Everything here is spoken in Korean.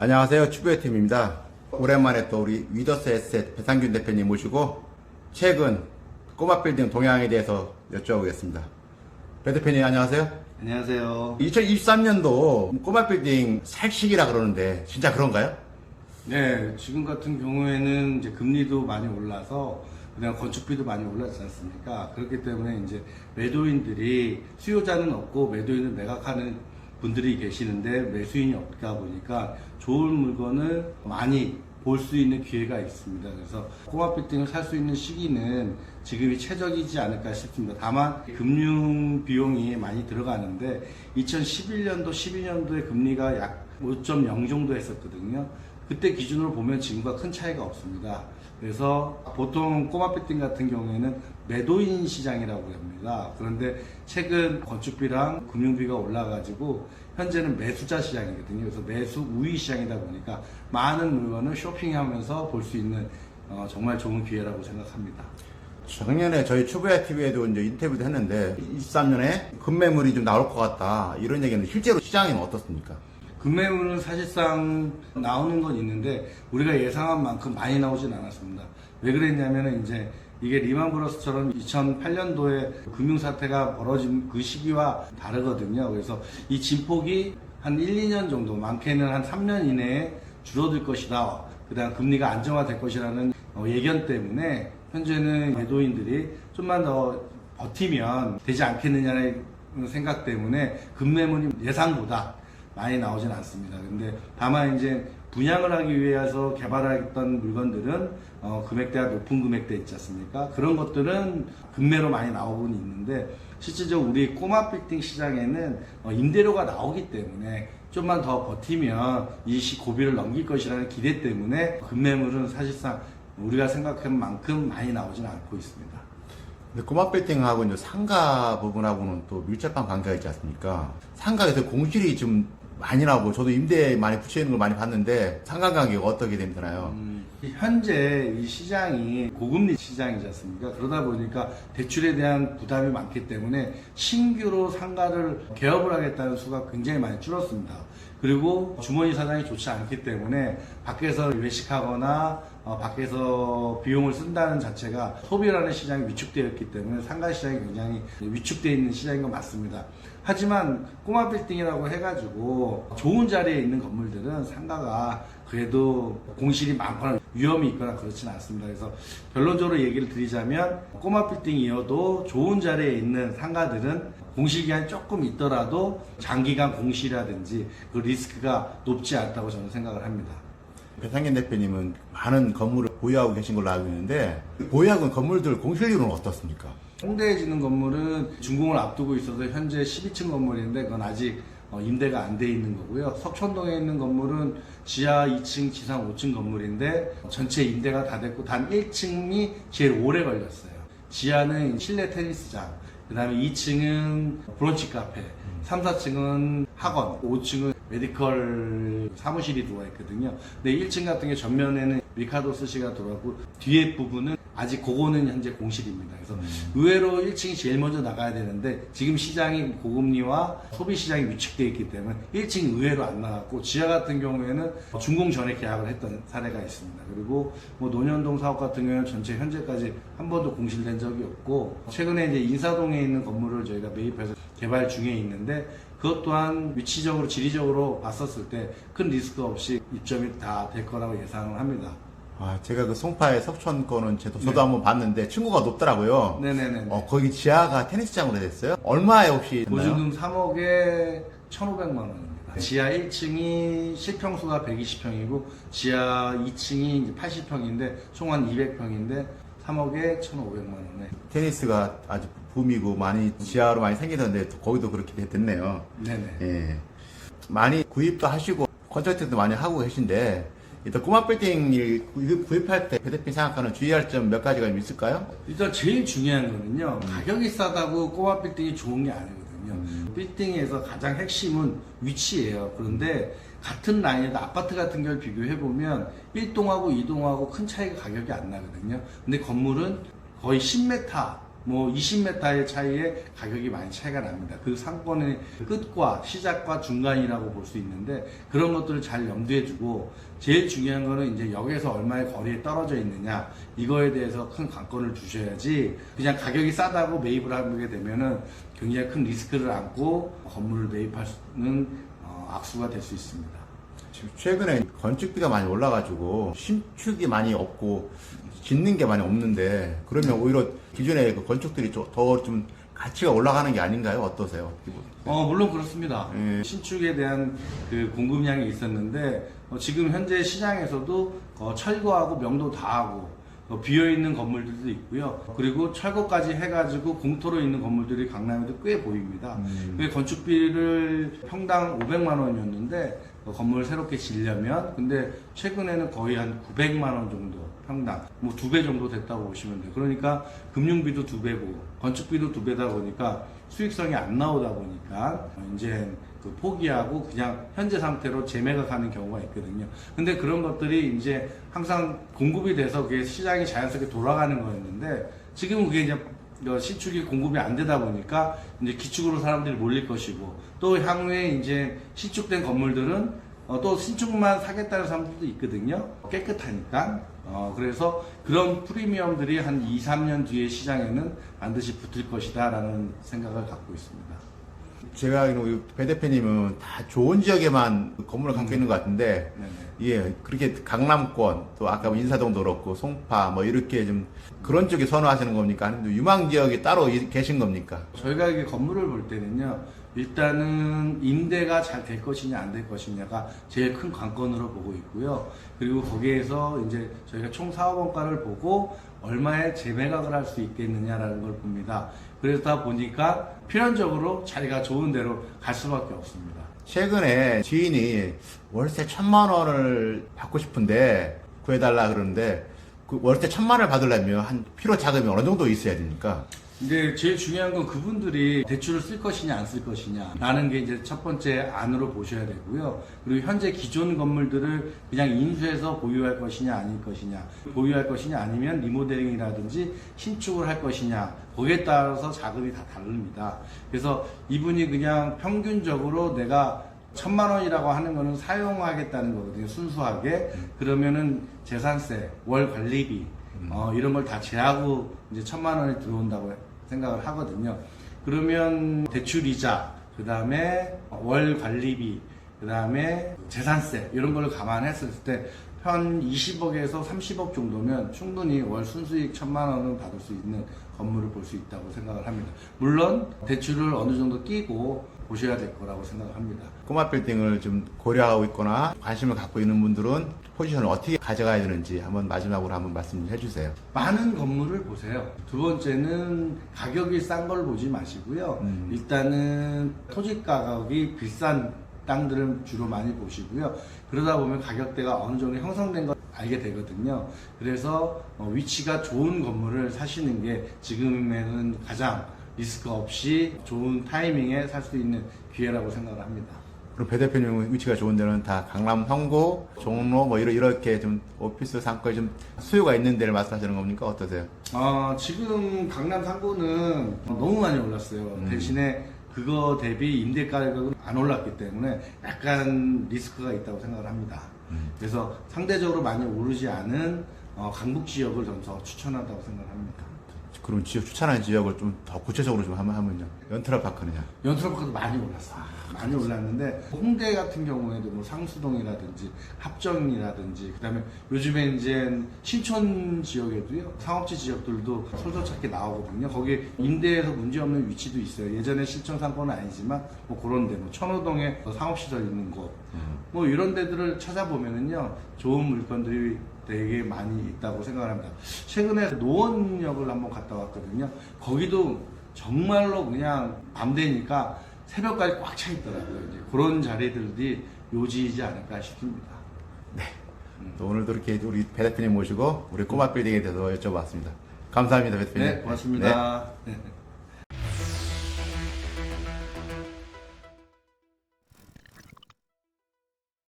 안녕하세요. 추구의팀입니다. 오랜만에 또 우리 위더스 에셋 배상균 대표님 모시고 최근 꼬마 빌딩 동향에 대해서 여쭤보겠습니다. 배 대표님 안녕하세요. 안녕하세요. 2023년도 꼬마 빌딩 살 시기라 그러는데 진짜 그런가요? 네, 지금 같은 경우에는 이제 금리도 많이 올라서 그냥 건축비도 많이 올랐지 않습니까? 그렇기 때문에 이제 매도인들이 수요자는 없고 매도인을 매각하는 분들이 계시는데 매수인이 없다 보니까 좋은 물건을 많이 볼 수 있는 기회가 있습니다. 그래서 꼬마 빌딩을 살 수 있는 시기는 지금이 최적이지 않을까 싶습니다. 다만 금융 비용이 많이 들어가는데 2011년도, 12년도에 금리가 약 5.0 정도 했었거든요. 그때 기준으로 보면 지금과 큰 차이가 없습니다. 그래서 보통 꼬마 빌딩 같은 경우에는 매도인 시장이라고 합니다. 그런데 최근 건축비랑 금융비가 올라가지고 현재는 매수자 시장이거든요. 그래서 매수 우위 시장이다 보니까 많은 물건을 쇼핑하면서 볼 수 있는 정말 좋은 기회라고 생각합니다. 작년에 저희 추구야 TV에도 이제 인터뷰도 했는데 23년에 급매물이 좀 나올 것 같다 이런 얘기는 실제로 시장에는 어떻습니까? 급매물은 사실상 나오는 건 있는데 우리가 예상한 만큼 많이 나오진 않았습니다. 왜 그랬냐면은 이제 이게 리만브러스처럼 2008년도에 금융사태가 벌어진 그 시기와 다르거든요. 그래서 이 진폭이 한 1, 2년 정도, 많게는 한 3년 이내에 줄어들 것이다. 그 다음 금리가 안정화될 것이라는 예견 때문에 현재는 매도인들이 좀만 더 버티면 되지 않겠느냐는 생각 때문에 급매물이 예상보다 많이 나오진 않습니다. 근데 다만 이제 분양을 하기 위해서 개발했던 물건들은 금액대가 높은 금액대 있지 않습니까? 그런 것들은 급매로 많이 나오곤 있는데 실질적으로 우리 꼬마 빌딩 시장에는 임대료가 나오기 때문에 좀만 더 버티면 이 고비를 넘길 것이라는 기대 때문에 급매물은 사실상 우리가 생각한 만큼 많이 나오진 않고 있습니다. 근데 꼬마 빌딩하고 이제 상가 부분하고는 또 밀접한 관계가 있지 않습니까? 상가에서 공실이 좀 많이 나고 저도 임대 많이 붙여있는 걸 많이 봤는데 상가 가격이 어떻게 되나요? 현재 이 시장이 고금리 시장이지 않습니까? 그러다 보니까 대출에 대한 부담이 많기 때문에 신규로 상가를 개업을 하겠다는 수가 굉장히 많이 줄었습니다. 그리고 주머니 사정이 좋지 않기 때문에 밖에서 외식하거나 밖에서 비용을 쓴다는 자체가 소비라는 시장이 위축되어 있기 때문에 상가 시장이 굉장히 위축되어 있는 시장인 건 맞습니다. 하지만 꼬마 빌딩이라고 해가지고 좋은 자리에 있는 건물들은 상가가 그래도 공실이 많거나 위험이 있거나 그렇지는 않습니다. 그래서 결론적으로 얘기를 드리자면 꼬마 빌딩이어도 좋은 자리에 있는 상가들은 공실 기간이 조금 있더라도 장기간 공실이라든지 그 리스크가 높지 않다고 저는 생각을 합니다. 배상균 대표님은 많은 건물을 보유하고 계신 걸로 알고 있는데 보유하고 있는 건물들 공실률은 어떻습니까? 홍대에 짓는 건물은 준공을 앞두고 있어서 현재 12층 건물인데 그건 아직 임대가 안 돼 있는 거고요. 석촌동에 있는 건물은 지하 2층, 지상 5층 건물인데 전체 임대가 다 됐고 단 1층이 제일 오래 걸렸어요. 지하는 실내 테니스장, 그 다음에 2층은 브런치 카페, 3, 4층은 학원, 5층은 메디컬 사무실이 들어와 있거든요. 근데 1층 같은 게 전면에는 리카도 스시가 들어가고 뒤에 부분은 아직 그거는 현재 공실입니다. 그래서 의외로 1층이 제일 먼저 나가야 되는데 지금 시장이 고금리와 소비 시장이 위축되어 있기 때문에 1층이 의외로 안 나갔고 지하 같은 경우에는 준공 전에 계약을 했던 사례가 있습니다. 그리고 뭐 논현동 사업 같은 경우는 전체 현재까지 한 번도 공실된 적이 없고 최근에 이제 인사동에 있는 건물을 저희가 매입해서 개발 중에 있는데 그것 또한 위치적으로 지리적으로 봤었을 때 큰 리스크 없이 입점이 다 될 거라고 예상을 합니다. 제가 그 송파의 석촌 거는 저도 네. 한번 봤는데 층고가 높더라고요. 네네네. 거기 지하가 테니스장으로 됐어요? 얼마에 혹시 됐나요? 보증금 3억에 1,500만 원입니다. 지하 1층이 실평수가 120평이고 지하 2층이 80평인데 총 한 200평인데 3억에 1,500만 원에. 테니스가 아주 붐이고 많이 지하로 많이 생기던데 거기도 그렇게 됐네요. 네네. 예. 많이 구입도 하시고 컨설팅도 많이 하고 계신데 일단 꼬마 빌딩 구입할 때 대표님 생각하는 주의할 점 몇 가지가 좀 있을까요? 일단 제일 중요한 거는요. 가격이 싸다고 꼬마 빌딩이 좋은 게 아니거든요. 빌딩에서 가장 핵심은 위치예요. 그런데 같은 라인에도 아파트 같은 걸 비교해보면 1동하고 2동하고 큰 차이가 가격이 안 나거든요. 근데 건물은 거의 10m 뭐 20m의 차이에 가격이 많이 차이가 납니다. 그 상권의 끝과 시작과 중간이라고 볼 수 있는데 그런 것들을 잘 염두에 두고 제일 중요한 거는 이제 역에서 얼마의 거리에 떨어져 있느냐 이거에 대해서 큰 관건을 두셔야지 그냥 가격이 싸다고 매입을 하게 되면은 굉장히 큰 리스크를 안고 건물을 매입할 수는 악수가 될 수 있습니다. 지금 최근에 건축비가 많이 올라가지고 신축이 많이 없고 짓는 게 많이 없는데 그러면 오히려 기존의 그 건축들이 더 좀 가치가 올라가는 게 아닌가요? 어떠세요? 물론 그렇습니다. 예. 신축에 대한 그 공급량이 있었는데 지금 현재 시장에서도 철거하고 명도 다 하고 비어있는 건물들도 있고요. 그리고 철거까지 해가지고 공터로 있는 건물들이 강남에도 꽤 보입니다. 그게 건축비를 평당 500만 원이었는데 건물을 새롭게 지으려면 근데 최근에는 거의 한 900만 원 정도 평당 뭐 2배 정도 됐다고 보시면 돼요. 그러니까 금융비도 2배고 건축비도 2배다 보니까 수익성이 안 나오다 보니까 이제 그 포기하고 그냥 현재 상태로 재매각하는 경우가 있거든요. 근데 그런 것들이 이제 항상 공급이 돼서 그게 시장이 자연스럽게 돌아가는 거였는데 지금은 그게 이제 신축이 공급이 안 되다 보니까 이제 기축으로 사람들이 몰릴 것이고 또 향후에 이제 신축된 건물들은 또 신축만 사겠다는 사람들도 있거든요. 깨끗하니까. 그래서 그런 프리미엄들이 한 2, 3년 뒤에 시장에는 반드시 붙을 것이다 라는 생각을 갖고 있습니다. 제가 알기로 배 대표님은 다 좋은 지역에만 건물을 갖고 있는 것 같은데 예, 그렇게 강남권 또 아까 인사동도 그렇고 송파 뭐 이렇게 좀 그런 쪽에 선호하시는 겁니까? 아니면 유망 지역이 따로 계신 겁니까? 저희가 이게 건물을 볼 때는요, 일단은 임대가 잘 될 것이냐 안 될 것이냐가 제일 큰 관건으로 보고 있고요. 그리고 거기에서 이제 저희가 총 사업원가를 보고 얼마에 재매각을 할 수 있겠느냐라는 걸 봅니다. 그러다 보니까 필연적으로 자리가 좋은 데로 갈 수밖에 없습니다. 최근에 지인이 월세 1,000만 원을 받고 싶은데 구해달라 그러는데 그 월세 1,000만 원을 받으려면 한 필요 자금이 어느 정도 있어야 됩니까? 근데 제일 중요한 건 그분들이 대출을 쓸 것이냐 안 쓸 것이냐 라는 게 이제 첫 번째 안으로 보셔야 되고요. 그리고 현재 기존 건물들을 그냥 인수해서 보유할 것이냐 아닐 것이냐, 보유할 것이냐 아니면 리모델링이라든지 신축을 할 것이냐, 거기에 따라서 자금이 다 다릅니다. 그래서 이분이 그냥 평균적으로 내가 1,000만 원이라고 하는 거는 사용하겠다는 거거든요. 순수하게. 그러면은 재산세, 월 관리비 이런 걸 다 제하고 이제 1,000만 원이 들어온다고 생각을 하거든요. 그러면 대출이자, 그 다음에 월 관리비, 그 다음에 재산세 이런 걸 감안했을 때 한 20억에서 30억 정도면 충분히 월 순수익 1,000만 원은 받을 수 있는 건물을 볼 수 있다고 생각을 합니다. 물론 대출을 어느 정도 끼고 보셔야 될 거라고 생각을 합니다. 꼬마 빌딩을 좀 고려하고 있거나 관심을 갖고 있는 분들은 포지션을 어떻게 가져가야 되는지 한번 마지막으로 한번 말씀 해 주세요. 많은 건물을 보세요. 두 번째는 가격이 싼 걸 보지 마시고요. 일단은 토지 가격이 비싼 땅들은 주로 많이 보시고요. 그러다 보면 가격대가 어느 정도 형성된 걸 알게 되거든요. 그래서 위치가 좋은 건물을 사시는 게 지금에는 가장 리스크 없이 좋은 타이밍에 살 수 있는 기회라고 생각을 합니다. 그럼 배 대표님 위치가 좋은 데는 다 강남 황구, 종로 뭐 이렇게 좀 오피스 상권이 좀 수요가 있는 데를 말씀하시는 겁니까? 어떠세요? 지금 강남 상구는 너무 많이 올랐어요. 대신에 그거 대비 임대 가격은 안 올랐기 때문에 약간 리스크가 있다고 생각을 합니다. 그래서 상대적으로 많이 오르지 않은 강북 지역을 저는 더 추천한다고 생각을 합니다. 그럼 지역 추천하는 지역을 좀 더 구체적으로 좀 하면요. 연트라파크는요? 연트라파크도 많이 올랐어요. 많이 올랐는데 홍대 같은 경우에도 뭐 상수동이라든지 합정이라든지 그다음에 요즘에 이제 신촌 지역에도요 상업지 지역들도 솔솔 찾게 나오거든요. 거기 임대에서 문제없는 위치도 있어요. 예전에 신촌 상권은 아니지만 뭐 그런 데 뭐 천호동에 상업시설 있는 곳 뭐 이런 데들을 찾아보면은요 좋은 물건들이 되게 많이 있다고 생각을 합니다. 최근에 노원역을 한번 갔다 왔거든요. 거기도 정말로 그냥 밤 되니까 새벽까지 꽉 차 있더라고요. 이제 그런 자리들이 요지이지 않을까 싶습니다. 네. 또 오늘도 이렇게 우리 배 대표님 모시고 우리 꼬마 빌딩에 대해서 여쭤봤습니다. 감사합니다, 배 대표님. 네, 고맙습니다. 네.